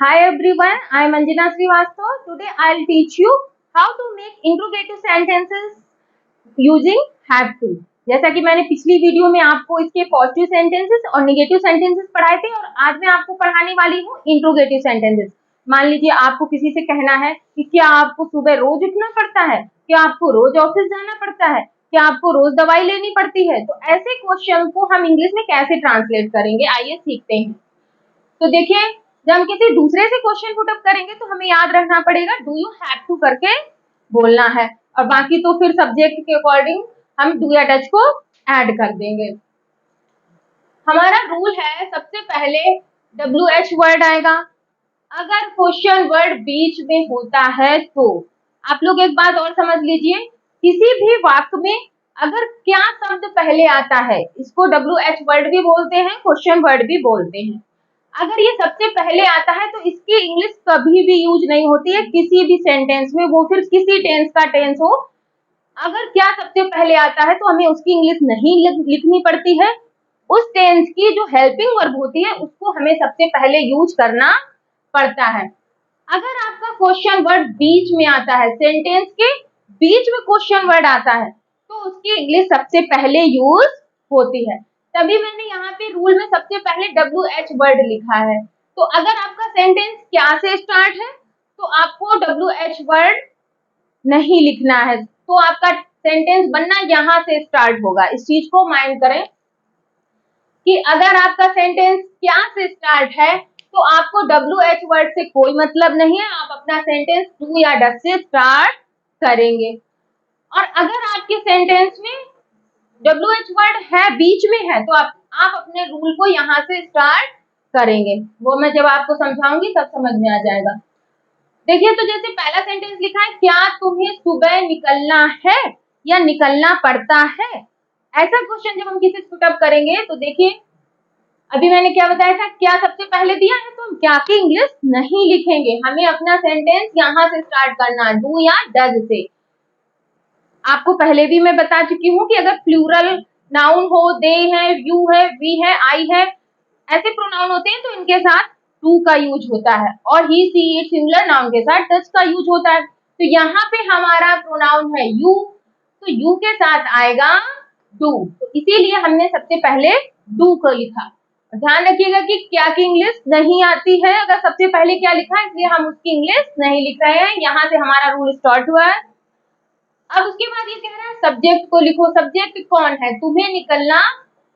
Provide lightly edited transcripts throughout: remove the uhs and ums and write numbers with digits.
Hi everyone, I am Anjana Srivastav. Today I will teach you how to make interrogative sentences using have to. जैसा कि मैंने पिछली video में आपको इसके पॉजिटिव सेंटेंसेस और नेगेटिव सेंटेंसेस पढ़ाए थे और आज मैं आपको पढ़ाने वाली हूँ इंट्रोगेटिव सेंटेंसेस। मान लीजिए आपको किसी से कहना है कि क्या आपको सुबह रोज उठना पड़ता है, क्या आपको रोज ऑफिस जाना पड़ता है, क्या आपको रोज दवाई लेनी पड़ती है। तो ऐसे क्वेश्चन को हम इंग्लिश में कैसे ट्रांसलेट करेंगे, आइए सीखते हैं। तो देखिए, जब हम किसी दूसरे से क्वेश्चन पुटअप करेंगे तो हमें याद रखना पड़ेगा डू यू हैव टू करके बोलना है, और बाकी तो फिर सब्जेक्ट के अकॉर्डिंग हम डू या डच को ऐड कर देंगे। हमारा रूल है, सबसे पहले WH वर्ड आएगा। अगर क्वेश्चन वर्ड बीच में होता है तो आप लोग एक बात और समझ लीजिए, किसी भी वाक्य में अगर क्या शब्द पहले आता है, इसको WH वर्ड भी बोलते हैं, क्वेश्चन वर्ड भी बोलते हैं। अगर ये सबसे पहले आता है तो इसकी इंग्लिश कभी भी यूज नहीं होती है किसी भी सेंटेंस में, वो फिर किसी टेंस का टेंस हो। अगर क्या सबसे पहले आता है तो हमें उसकी इंग्लिश नहीं लिखनी पड़ती है, उस टेंस की जो हेल्पिंग वर्ब होती है उसको हमें सबसे पहले यूज करना पड़ता है। अगर आपका क्वेश्चन वर्ड बीच में आता है, सेंटेंस के बीच में क्वेश्चन वर्ड आता है, तो उसकी इंग्लिश सबसे पहले यूज होती है। तभी मैंने यहाँ पे रूल में सबसे पहले WH वर्ड लिखा है। तो अगर आपका सेंटेंस क्या से स्टार्ट है तो आपको WH वर्ड नहीं लिखना है, तो आपका सेंटेंस बनना यहाँ से स्टार्ट होगा। इस चीज को माइंड करें कि अगर आपका सेंटेंस क्या से स्टार्ट है तो आपको WH वर्ड से कोई मतलब नहीं है, आप अपना सेंटेंस डू या डस से स्टार्ट करेंगे। और अगर आपके सेंटेंस में WH वर्ड है बीच में है तो आप अपने रूल को यहाँ से स्टार्ट करेंगे, वो मैं जब आपको समझाऊंगी तब समझ में आ जाएगा। देखिए, तो जैसे पहला सेंटेंस लिखा है, क्या तुम्हें सुबह निकलना है या निकलना पड़ता है। ऐसा क्वेश्चन जब हम किसी से पुटअप करेंगे तो देखिए, अभी मैंने क्या बताया था, क्या सबसे पहले दिया है तो हम क्या की इंग्लिश नहीं लिखेंगे, हमें अपना सेंटेंस यहाँ से स्टार्ट करना, डू या डज से। आपको पहले भी मैं बता चुकी हूँ कि अगर प्लूरल नाउन हो, दे है, यू है, वी है, आई है, ऐसे प्रोनाउन होते हैं तो इनके साथ टू का यूज होता है, और ही सी इट सिंगुलर नाउन के साथ डज का यूज होता है। तो यहाँ पे हमारा प्रोनाउन है यू, तो यू के साथ आएगा डू, तो इसीलिए हमने सबसे पहले डू को लिखा। ध्यान रखिएगा कि क्या की इंग्लिश नहीं आती है, अगर सबसे पहले क्या लिखा है इसलिए हम उसकी इंग्लिश नहीं लिख रहे हैं। यहाँ से हमारा रूल स्टार्ट हुआ है। अब उसके बाद ये कह रहा है सब्जेक्ट को लिखो। सब्जेक्ट कौन है, तुम्हें निकलना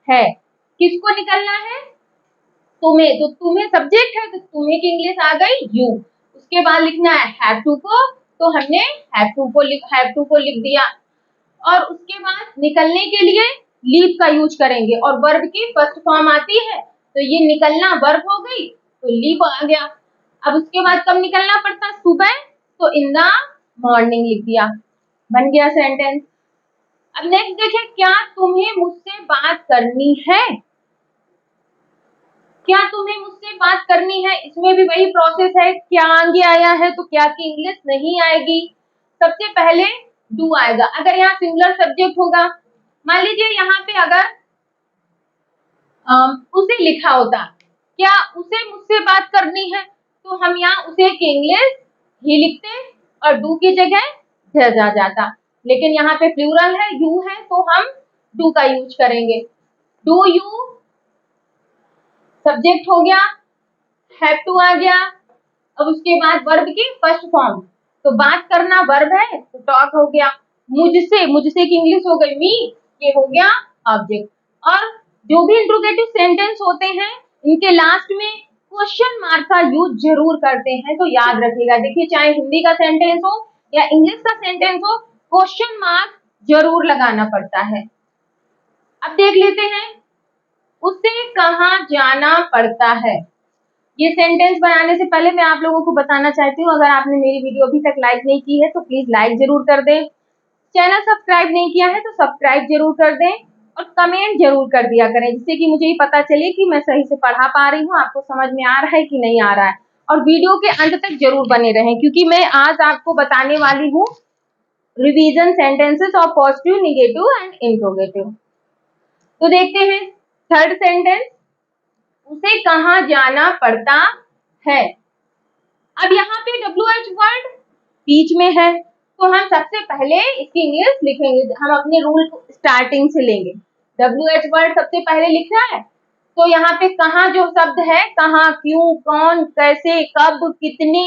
है। किसको निकलना है, तुम्हें, तो तुम्हें सब्जेक्ट है तो तुम्हें की इंग्लिश आ गई यू। उसके बाद लिखना है हैव टू को, तो हमने हैव टू को लिख दिया। और उसके बाद निकलने के लिए लीव का यूज करेंगे, और वर्ब की फर्स्ट फॉर्म आती है तो ये निकलना वर्ब हो गई तो लीव आ गया। अब उसके बाद कब निकलना पड़ता, सुबह, तो इन द मॉर्निंग लिख दिया, बन गया सेंटेंस। अब नेक्स्ट देखिए, क्या तुम्हें मुझसे बात करनी है। क्या तुम्हें मुझसे बात करनी है, इसमें भी वही प्रोसेस है, क्या आगे आया है तो क्या की इंग्लिश नहीं आएगी, सबसे पहले डू आएगा। अगर यहाँ सिंगुलर सब्जेक्ट होगा, मान लीजिए यहाँ पे अगर उसे लिखा होता, क्या उसे मुझसे बात करनी है, तो हम यहाँ उसे की इंग्लिश ही लिखते और डू की जगह डज आ जाता। लेकिन यहाँ पे प्लूरल है, यू है, तो हम डू का यूज करेंगे। डू यू सब्जेक्ट हो गया, हैव टू आ गया। अब उसके बाद वर्ब की फर्स्ट फॉर्म, तो बात करना वर्ब है तो टॉक हो गया। मुझसे, मुझसे की इंग्लिश हो गई मी, ये हो गया ऑब्जेक्ट। और जो भी इंट्रोगेटिव सेंटेंस होते हैं इनके लास्ट में क्वेश्चन मार्क का यूज जरूर करते हैं, तो याद रखिएगा। देखिए, चाहे हिंदी का सेंटेंस हो या इंग्लिश का सेंटेंस हो, क्वेश्चन मार्क जरूर लगाना पड़ता है। अब देख लेते हैं, उसे कहाँ जाना पड़ता है। ये सेंटेंस बनाने से पहले मैं आप लोगों को बताना चाहती हूँ, अगर आपने मेरी वीडियो अभी तक लाइक नहीं की है तो प्लीज लाइक जरूर कर दें, चैनल सब्सक्राइब नहीं किया है तो सब्सक्राइब जरूर कर दें, और कमेंट जरूर कर दिया करें, जिससे कि मुझे ये पता चले कि मैं सही से पढ़ा पा रही हूँ, आपको समझ में आ रहा है कि नहीं आ रहा है। और वीडियो के अंत तक जरूर बने रहें, क्योंकि मैं आज आपको बताने वाली हूँ revision sentences of positive, negative and interrogative. तो देखते हैं थर्ड सेंटेंस, उसे कहाँ जाना पड़ता है। अब यहाँ पे WH वर्ड बीच में है, तो हम सबसे पहले इसकी इंग्लिश लिखेंगे। हम अपने रूल को स्टार्टिंग से लेंगे। WH वर्ड सबसे पहले लिखना है, तो यहाँ पे कहाँ जो शब्द है, कहाँ, क्यों, कौन, कैसे, कब, कितने,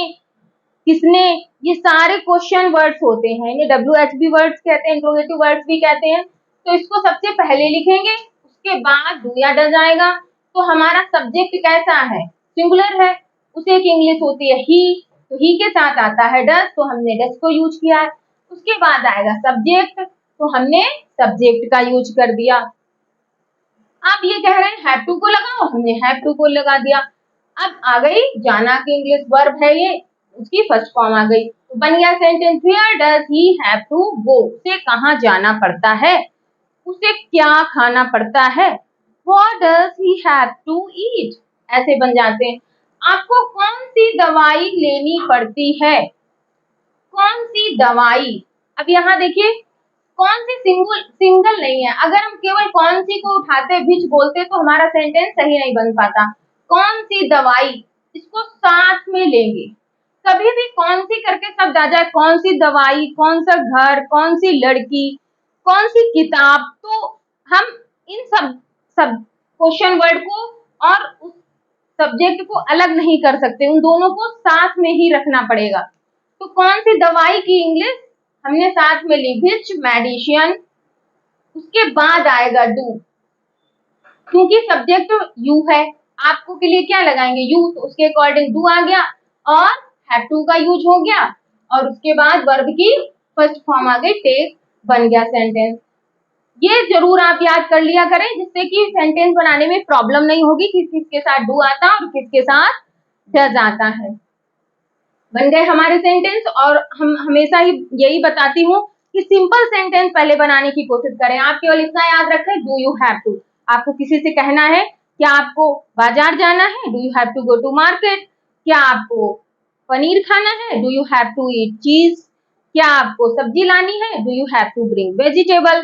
किसने, ये सारे क्वेश्चन वर्ड्स होते हैं, इन्हें WH भी वर्ड्स कहते हैं, इंट्रोगेटिव वर्ड्स भी कहते हैं। तो इसको सबसे पहले लिखेंगे, उसके बाद डू या डज आएगा। तो हमारा सब्जेक्ट कैसा है, सिंगुलर है, उसे की इंग्लिश होती है ही, तो ही के साथ आता है डज, तो हमने डज को यूज किया है। उसके बाद आएगा सब्जेक्ट, तो हमने सब्जेक्ट का यूज कर दिया। आप ये कह रहे हैं हैव टू को लगाओ, हमने हैव टू को लगा दिया। अब आ गई जाना की इंग्लिश, वर्ब है ये, उसकी फर्स्ट फॉर्म आ गई, तो बन गया sentence, where does he have to go, उसे कहाँ जाना पड़ता है, उसे क्या खाना पड़ता है, what does he have to eat, ऐसे बन जाते हैं। आपको कौन सी दवाई लेनी पड़ती है, कौन सी दवाई, अब यहाँ देखिए कौन सी सिंगल नहीं है, अगर हम केवल कौन सी को उठाते विच बोलते तो हमारा सेंटेंस सही नहीं बन पाता। कौन सी दवाई, इसको साथ में लेंगे, कभी भी कौन सी करके शब्द आ जाए, कौन सी दवाई, कौन सा घर, कौन सी लड़की, कौन सी किताब, तो हम इन सब क्वेश्चन वर्ड को और उस सब्जेक्ट को अलग नहीं कर सकते, उन दोनों को साथ में ही रखना पड़ेगा। तो कौन सी दवाई की इंग्लिश हमने साथ में ली, विच मेडिसिन, उसके बाद आएगा डू, क्योंकि सब्जेक्ट यू है, आपको के लिए क्या लगाएंगे, यू, तो उसके अकॉर्डिंग डू आ गया और हैव टू का यूज हो गया, और उसके बाद वर्ब की फर्स्ट फॉर्म आ गई, टेक, बन गया सेंटेंस। ये जरूर आप याद कर लिया करें, जिससे कि सेंटेंस बनाने में प्रॉब्लम नहीं होगी, किस किसके साथ डू आता है और किसके साथ डज आता है। बन गए हमारे सेंटेंस, और हम हमेशा ही यही बताती हूँ कि सिंपल सेंटेंस पहले बनाने की कोशिश करें। आप केवल इतना याद रखें, डू यू हैव टू, आपको किसी से कहना है क्या आपको बाजार जाना है, do you have to go to market, क्या आपको पनीर खाना है, do you have to eat cheese, क्या आपको सब्जी लानी है, do you have to bring vegetable,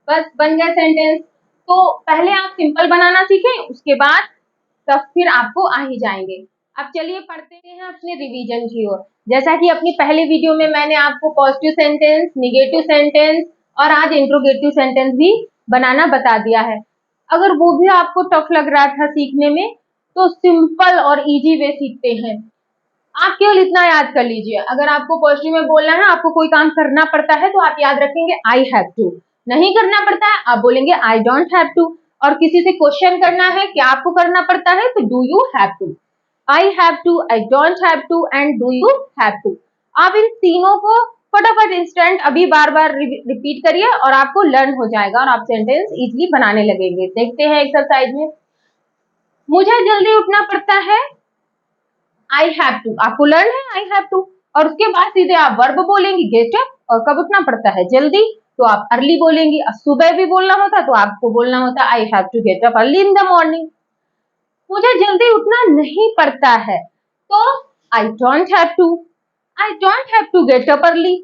बस बन गया सेंटेंस। तो पहले आप सिंपल बनाना सीखें, उसके बाद तब फिर आपको आ ही जाएंगे। अब चलिए पढ़ते हैं अपने रिवीजन की ओर। जैसा कि अपनी पहले वीडियो में मैंने आपको पॉजिटिव सेंटेंस, निगेटिव सेंटेंस और आज इंट्रोगेटिव सेंटेंस भी बनाना बता दिया है। अगर वो भी आपको टफ लग रहा था सीखने में, तो सिंपल और इजी वे सीखते हैं। आप केवल इतना याद कर लीजिए, अगर आपको पॉजिटिव में बोलना है, आपको कोई काम करना पड़ता है, तो आप याद रखेंगे आई हैव टू, नहीं करना पड़ता है आप बोलेंगे आई डोंट हैव टू, और किसी से क्वेश्चन करना है क्या आपको करना पड़ता है, तो do you have to, I have to, I don't have to and do you have to. आप इन तीनों को फटाफट इंस्टेंट अभी बार बार रिपीट करिए और आपको लर्न हो जाएगा और आप सेंटेंस इजीली बनाने लगेंगे। देखते हैं एक्सरसाइज में, मुझे जल्दी उठना पड़ता है, आई हैव टू, आपको लर्न है आई हैव टू, और उसके बाद सीधे आप वर्ब बोलेंगे गेट अप, और कब उठना पड़ता है जल्दी, तो आप अर्ली बोलेंगी। सुबह भी बोलना होता तो आपको बोलना होता I have to get up early in the morning. मुझे जल्दी उठना नहीं पड़ता है, तो I don't have to, I don't have to get up early,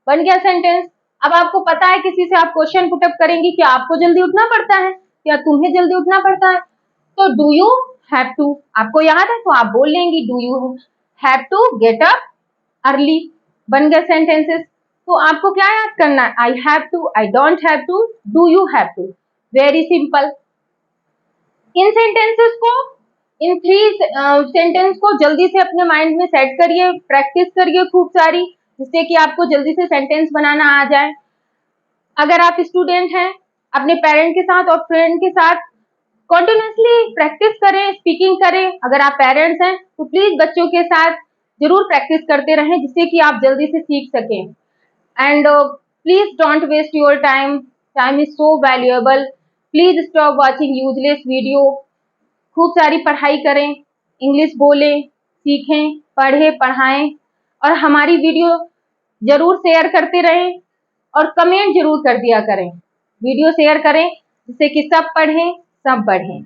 बन गया सेंटेंस। अब आपको पता है किसी से आप क्वेश्चन पुटअप करेंगे कि आपको जल्दी उठना पड़ता है, क्या तुम्हें जल्दी उठना पड़ता है, तो डू यू हैव टू, आपको याद है तो आप बोल लेंगी do you have to get up early, बन गए सेंटेंसेस। तो आपको क्या याद करना है, I have to, I don't have to, do you have to, very simple. इन सेंटेंसेस को, इन थ्री सेंटेंस को जल्दी से अपने माइंड में सेट करिए, प्रैक्टिस करिए खूब सारी, जिससे कि आपको जल्दी से सेंटेंस बनाना आ जाए। अगर आप स्टूडेंट हैं, अपने पेरेंट के साथ और फ्रेंड के साथ कंटिन्यूसली प्रैक्टिस करें, स्पीकिंग करें। अगर आप पेरेंट्स हैं तो प्लीज बच्चों के साथ जरूर प्रैक्टिस करते रहें, जिससे कि आप जल्दी से सीख सकें। And please don't waste your time, time is so valuable. Please stop watching useless video. खूब सारी पढ़ाई करें, इंग्लिश बोलें, सीखें, पढ़ें, पढ़ाएं, और हमारी वीडियो जरूर शेयर करते रहें और कमेंट जरूर कर दिया करें। वीडियो शेयर करें जिससे कि सब पढ़ें, सब बढ़ें।